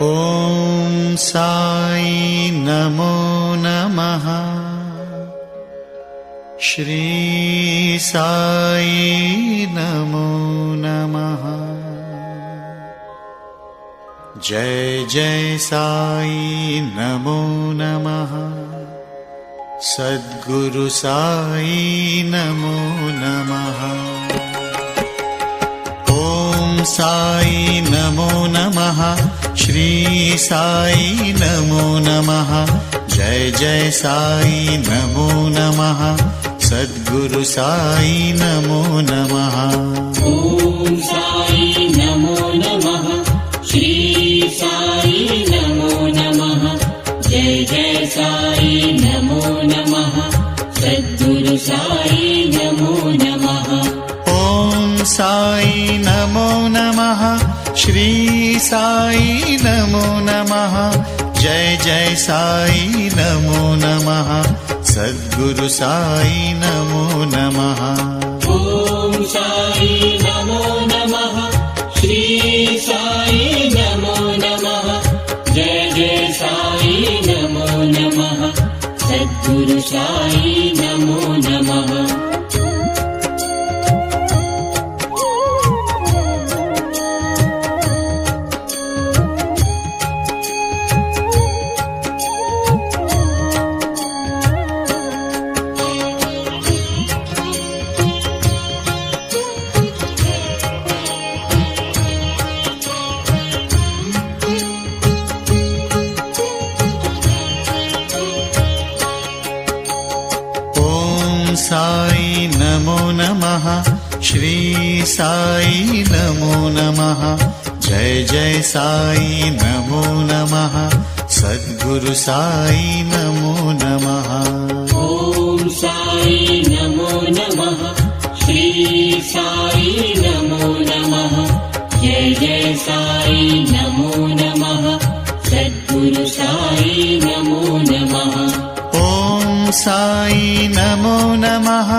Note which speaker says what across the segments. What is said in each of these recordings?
Speaker 1: ॐ साई नमो नमः। श्री साई नमो नमः। जय जय साई नमो नमः। सद्गुरु साई नमो नमः। ॐ साई नमो नमः। श्री साई नमो नमः। जय जय साई नमो नमः। सद्गुरु साई नमो नमः।
Speaker 2: ॐ साई नमो नमः। श्री साई नमो नमः। जय जय साई नमो नमः। सद्गुरु साई नमो नमः।
Speaker 1: ॐ साई नमो नमः। श्री साई नमो नमः। जय जय साई नमो नमः। सद्गुरु साई नमो नमः।
Speaker 2: ॐ साई नमो नमः। श्री साई नमो नमः। जय जय साई नमो नमः। सद्गुरु साई नमो नमः।
Speaker 1: साई नमो नमः। श्री साई नमो नमः। जय जय साई नमो नमः। सद्गुरु साई नमो नमः।
Speaker 2: ॐ साई नमो नमः। श्री साई नमो नमः। जय जय साई नमो नमः। सद्गुरु साई नमो नमः।
Speaker 1: ॐ साई नमो नमः।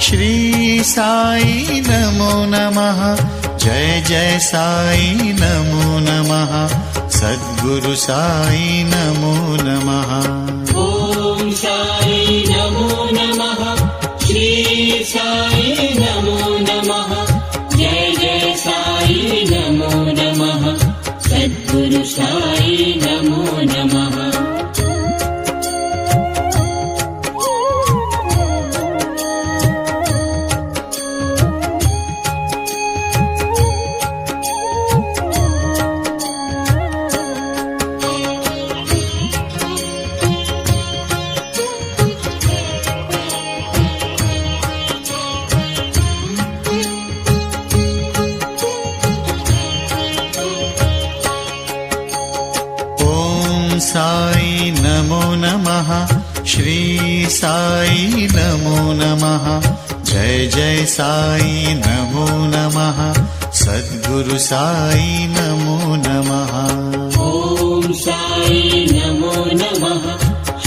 Speaker 1: श्री साई नमो नमः। जय जय साई नमो नमः। सद्गुरु साई नमो नमः।
Speaker 2: ॐ साई नमो नमः। श्री साई नमो नमः। जय जय साई नमो नमः। सद्गुरु साई नमो नमः।
Speaker 1: साई नमो नमः। श्री साई नमो नमः। जय जय साई नमो नमः। सद्गुरु साई नमो नमः।
Speaker 2: ॐ साई नमो नमः।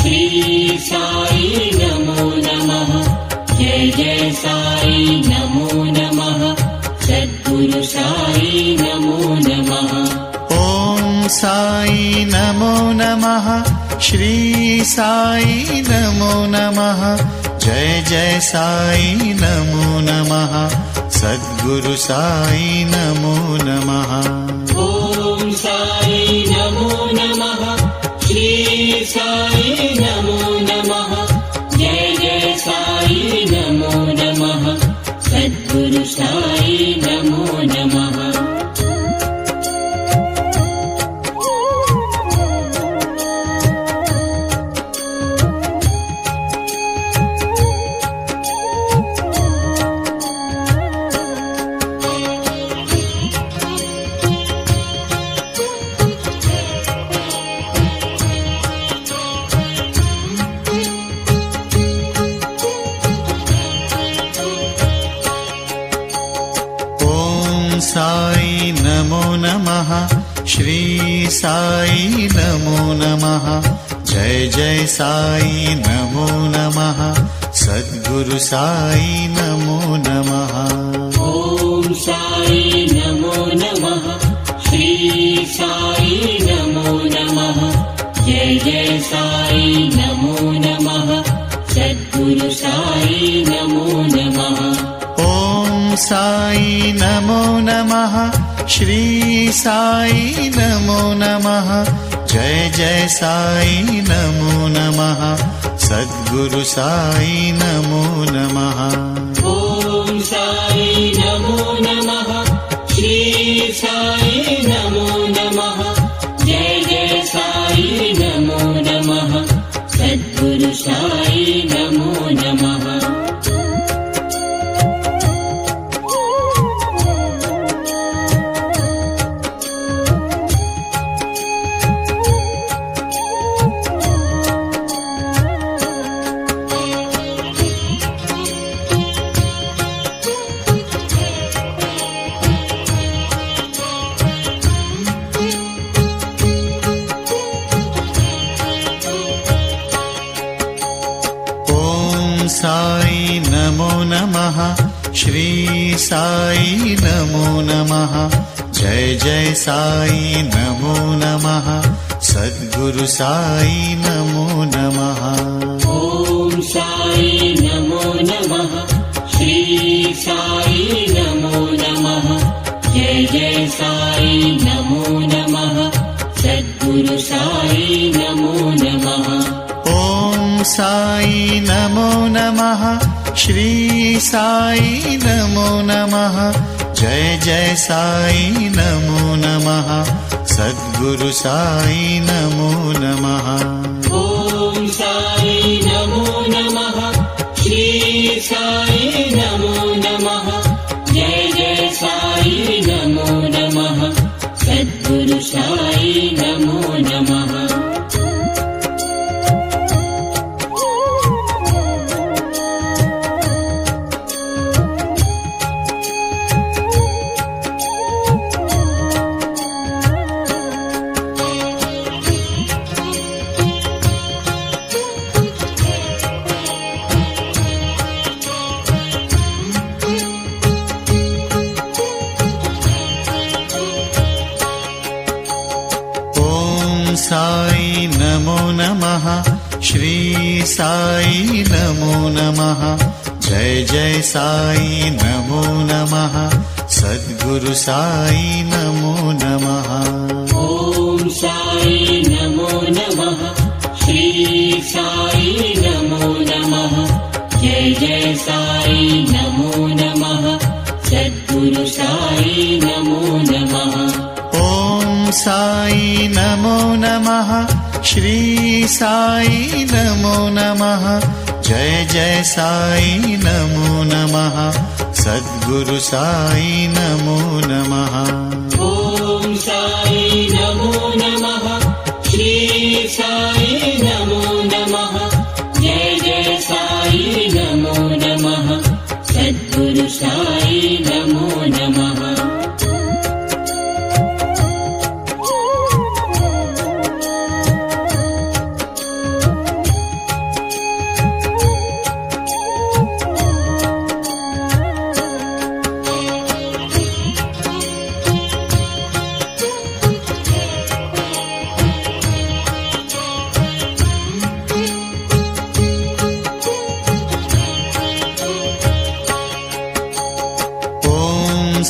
Speaker 2: श्री साई नमो नमः। जय जय साई नमो नमः। सद्गुरु साई नमो नमः।
Speaker 1: ॐ साई नमो नमः। श्री साई नमो नमः। जय जय साई नमो नमः। सद्गुरु साई नमो नमः।
Speaker 2: ॐ साई नमो नमः। श्री साई नमो नमः। जय जय साई नमो नमः। सद्गुरु साई नमो नमः।
Speaker 1: साई नमो नमः। श्री साई नमो नमः। जय जय साई नमो नमः। सद्गुरु साई नमो नमः।
Speaker 2: ॐ साई नमो नमः। श्री साई नमो जय साई नमो नमः सद्गुरु साई नमो नमः
Speaker 1: ॐ साई नमो नमः श्री साई नमो नमः जय जय साई नमो नमः सद्गुरु साई नमो नमः
Speaker 2: ॐ साई नमो नमः श्री साई नमो नमः जय जय साई नमो नमः सद्गुरु साई नमो नमः
Speaker 1: साई नमो नमः श्री साई नमो नमः जय जय साई नमो नमः सद्गुरु साई नमो नमः
Speaker 2: ॐ साई नमो नमः श्री साई नमो नमः जय जय साई नमो नमः सद्गुरु साई नमो नमः
Speaker 1: ॐ साई नमो नमः श्री साई नमो नमः जय जय साई नमो नमः सद्गुरु साई नमो नमः
Speaker 2: ॐ साई नमो नमः श्री साई नमो नमः जय जय साई नमो नमः सद्गुरु साई नमो नमः
Speaker 1: साई नमो नमः श्री साई नमो नमः जय जय साई नमो नमः सद्गुरु साई नमो नमः
Speaker 2: ॐ साई नमो नमः श्री साई नमो नमः जय जय साई नमो नमः सद्गुरु साई नमो नमः
Speaker 1: ॐ साई नमो नमः श्री साई नमो नमः जय जय साई नमो नमः सद्गुरु साई नमो नमः
Speaker 2: ॐ साई नमो नमः श्री साई नमो नमः जय जय साई नमो नमः सद्गुरु साई नमो नमः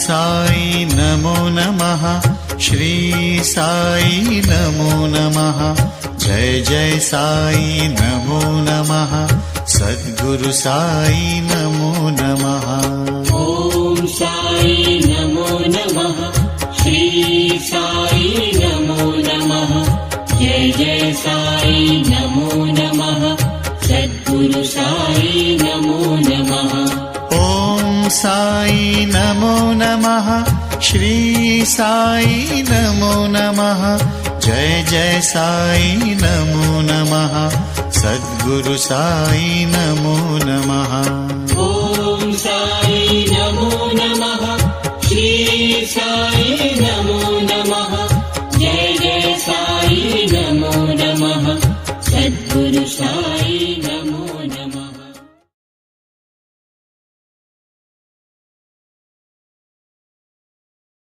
Speaker 1: साई नमो नमः श्री साई नमो नमः जय जय साई नमो नमः सद्गुरु साई नमो नमः
Speaker 2: ॐ साई नमो नमः श्री साई नमो नमः जय जय साई नमो नमः सद्गुरु साई नमो नमः
Speaker 1: ॐ साई नमो नमः श्री साई नमो नमः जय जय साई नमो नमः सद्गुरु साई नमो नमः
Speaker 2: ॐ साई नमो नमः श्री साई नमो नमः जय जय साई नमो नमः सद्गुरु साई